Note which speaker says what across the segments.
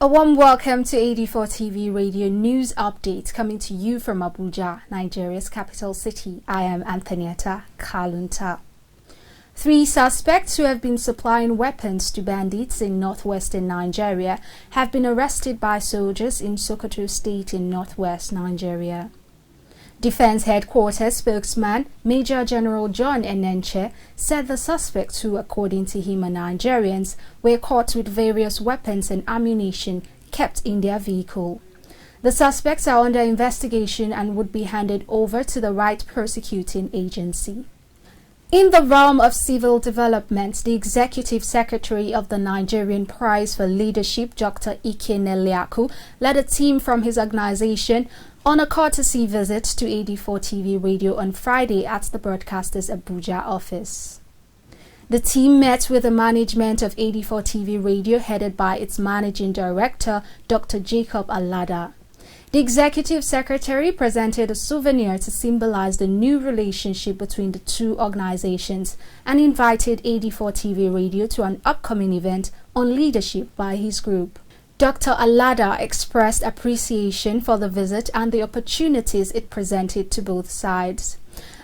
Speaker 1: A warm welcome to 84 TV Radio News Update coming to you from Abuja, Nigeria's capital city. I am Anthonyetta Kalunta. 3 suspects who have been supplying weapons to bandits in northwestern Nigeria have been arrested by soldiers in Sokoto State in northwest Nigeria. Defense Headquarters spokesman Major General John Enenche said the suspects, who according to him are Nigerians, were caught with various weapons and ammunition kept in their vehicle. The suspects are under investigation and would be handed over to the right prosecuting agency. In the realm of civil development, the Executive Secretary of the Nigerian Prize for Leadership, Dr. Ike Neliaku, led a team from his organization on a courtesy visit to 84 TV Radio on Friday at the broadcaster's Abuja office. The team met with the management of 84 TV Radio headed by its managing director, Dr. Jacob Alada. The Executive Secretary presented a souvenir to symbolize the new relationship between the two organizations and invited 84 TV Radio to an upcoming event on leadership by his group. Dr. Alada expressed appreciation for the visit and the opportunities it presented to both sides.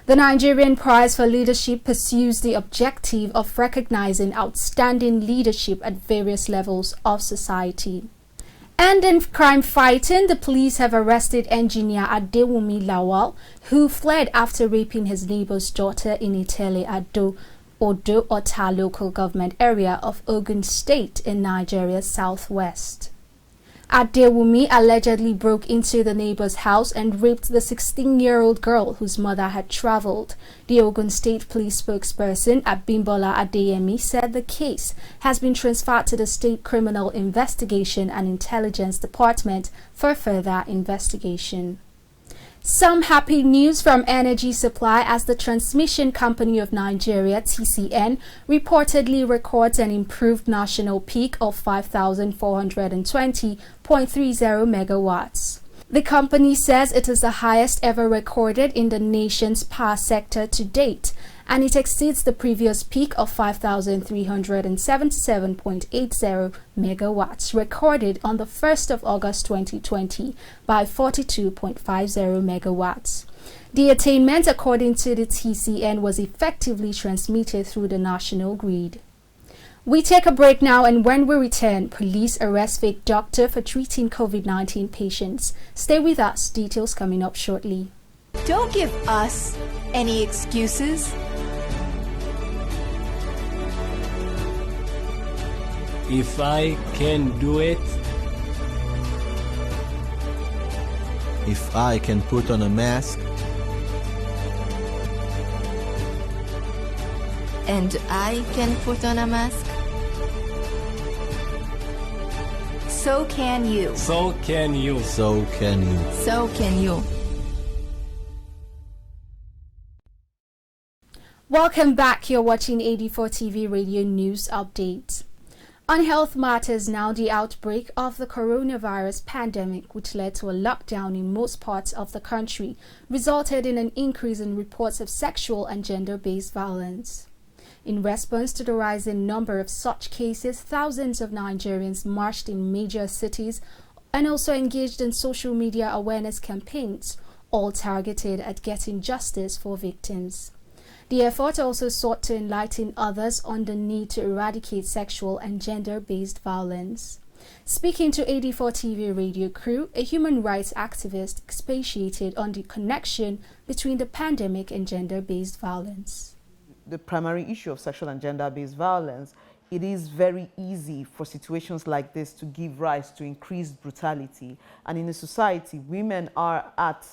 Speaker 1: The Nigerian Prize for Leadership pursues the objective of recognizing outstanding leadership at various levels of society. And in crime fighting, the police have arrested engineer Adewumi Lawal, who fled after raping his neighbor's daughter in Itele Odo Ota local government area of Ogun State in Nigeria's southwest. Adewumi allegedly broke into the neighbor's house and raped the 16-year-old girl whose mother had traveled. The Ogun State Police spokesperson Abimbola Adeyemi said the case has been transferred to the State Criminal Investigation and Intelligence Department for further investigation. Some happy news from Energy Supply as the Transmission Company of Nigeria, TCN, reportedly records an improved national peak of 5,420.30 megawatts. The company says it is the highest ever recorded in the nation's power sector to date, and it exceeds the previous peak of 5,377.80 megawatts recorded on the 1st of August 2020 by 42.50 megawatts. The attainment, according to the TCN, was effectively transmitted through the national grid. We take a break now, and when we return, police arrest fake doctor for treating COVID-19 patients. Stay with us, details coming up shortly.
Speaker 2: Don't give us any excuses.
Speaker 3: If I can do it,
Speaker 4: if I can put on a mask,
Speaker 2: and I can put on a mask, so can you.
Speaker 3: so can you.
Speaker 4: so can you.
Speaker 2: So can you.
Speaker 1: Welcome back. You're watching 84 TV Radio News Update. On health matters now, the outbreak of the coronavirus pandemic, which led to a lockdown in most parts of the country, resulted in an increase in reports of sexual and gender-based violence. In response to the rising number of such cases, thousands of Nigerians marched in major cities and also engaged in social media awareness campaigns, all targeted at getting justice for victims. The effort also sought to enlighten others on the need to eradicate sexual and gender-based violence. Speaking to 84 TV Radio crew, a human rights activist expatiated on the connection between the pandemic and gender-based violence.
Speaker 5: The primary issue of sexual and gender-based violence, it is very easy for situations like this to give rise to increased brutality. And in a society, women are at,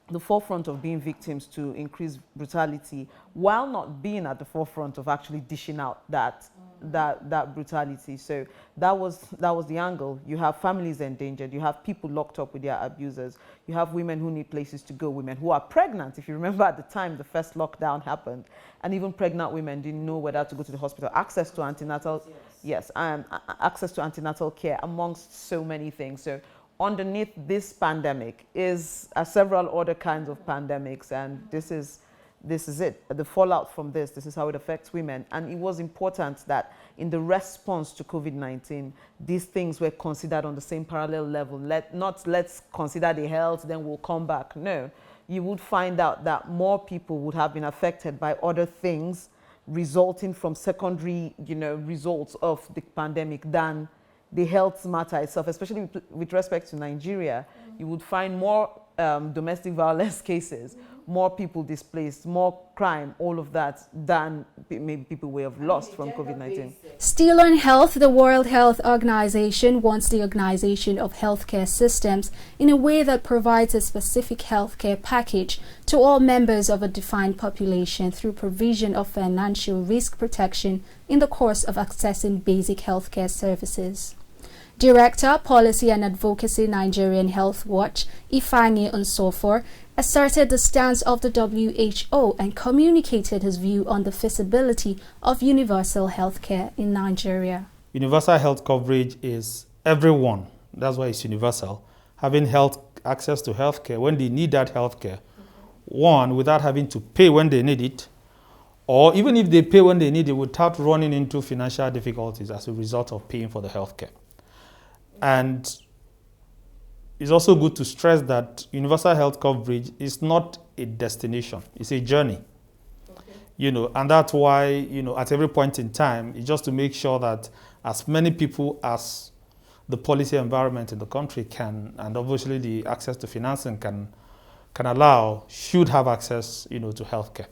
Speaker 5: the forefront of being victims to increased brutality, while not being at the forefront of actually dishing out that brutality. So that was the angle. You have families endangered, you have people locked up with their abusers, you have women who need places to go, women who are pregnant. If you remember at the time the first lockdown happened, and even pregnant women didn't know whether to go to the hospital. Access to antenatal, access to antenatal care, amongst so many things. So underneath this pandemic is several other kinds of pandemics, and this is this is it. The fallout from this is how it affects women. And it was important that in the response to COVID-19, these things were considered on the same parallel level. Let's consider the health, then we'll come back. No, you would find out that more people would have been affected by other things resulting from secondary, results of the pandemic than the health matter itself, especially with respect to Nigeria. You would find more domestic violence cases, more people displaced, more crime, all of that, than maybe people may have lost from COVID-19.
Speaker 1: Still on health, the World Health Organization wants the organization of healthcare systems in a way that provides a specific healthcare package to all members of a defined population through provision of financial risk protection in the course of accessing basic healthcare services. Director, Policy and Advocacy, Nigerian Health Watch, Ifeanyi Nsofor, asserted the stance of the WHO and communicated his view on the feasibility of universal health care in Nigeria.
Speaker 6: Universal health coverage is everyone, that's why it's universal, having access to health care when they need that health care. One, without having to pay when they need it, or even if they pay when they need it without running into financial difficulties as a result of paying for the health care. And it's also good to stress that universal health coverage is not a destination, it's a journey. Okay. And that's why, at every point in time, it's just to make sure that as many people as the policy environment in the country can, and obviously the access to financing can allow, should have access, to healthcare.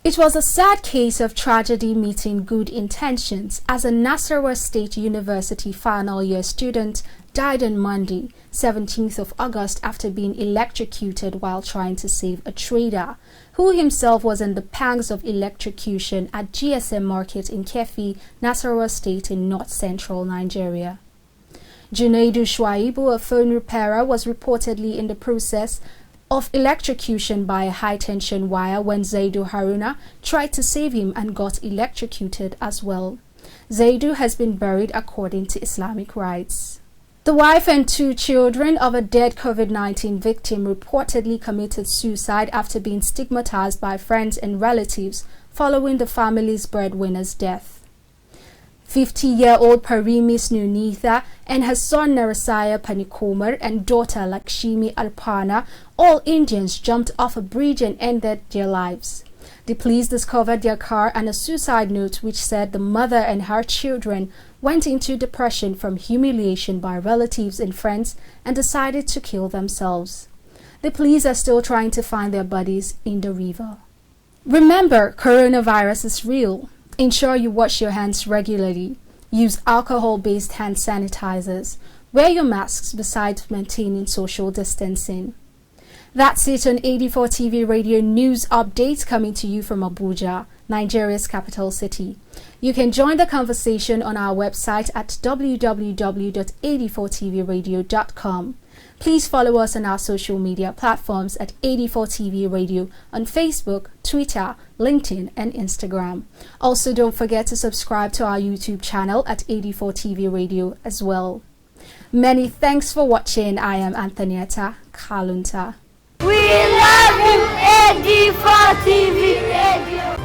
Speaker 1: It was a sad case of tragedy meeting good intentions as a Nasarawa State University final year student died on Monday, 17th of August, after being electrocuted while trying to save a trader, who himself was in the pangs of electrocution at GSM Market in Kefi, Nasarawa State in north-central Nigeria. Junaidu Shuaibu, a phone repairer, was reportedly in the process of electrocution by a high-tension wire when Zaidu Haruna tried to save him and got electrocuted as well. Zaidu has been buried according to Islamic rites. The wife and 2 children of a dead COVID-19 victim reportedly committed suicide after being stigmatized by friends and relatives following the family's breadwinner's death. 50-year-old Parimi Snunitha and her son Narasaya Panikomar and daughter Lakshmi Arpana, all Indians, jumped off a bridge and ended their lives. The police discovered their car and a suicide note which said the mother and her children went into depression from humiliation by relatives and friends and decided to kill themselves. The police are still trying to find their bodies in the river. Remember, coronavirus is real. Ensure you wash your hands regularly. Use alcohol-based hand sanitizers. Wear your masks besides maintaining social distancing. That's it on 84 TV Radio News Updates, coming to you from Abuja, Nigeria's capital city. You can join the conversation on our website at www.84tvradio.com. Please follow us on our social media platforms at 84TV Radio on Facebook, Twitter, LinkedIn, and Instagram. Also, don't forget to subscribe to our YouTube channel at 84TV Radio as well. Many thanks for watching. I am Anthonyetta Kalunta.
Speaker 7: We love you, 84 TV Radio.